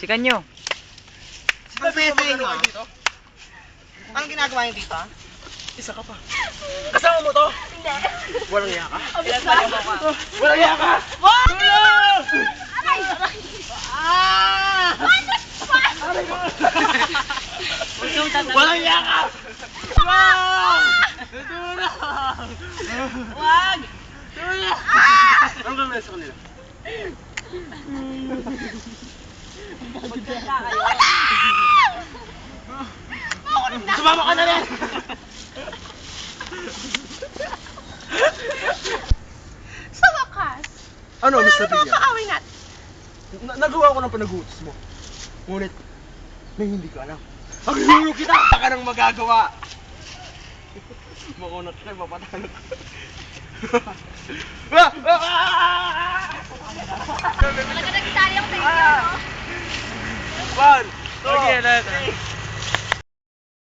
Sikan nyo. Pagpesing ha? Anong ginagawa niyo dito? Isa ka pa. Kasama mo to? Hindi. Walang iya ka? Ilan ba mo ka? Walang iya ka! Wag! Tulong! Aray! Walang iya ka! Tulong! Tulong! Wag! Tulong! Anong gagawin sa kanila? Sumama ka na rin! Sa wakas, Ano wala na sabihin niya? kaaway natin. Nagawa ko ng panagutos mo. Ngunit, may hindi ka alam. Ang hinulog kita! Baka nang magagawa! Makunat ka, papatalo ka. Talaga nagtali ako sa inyo, no? One, two,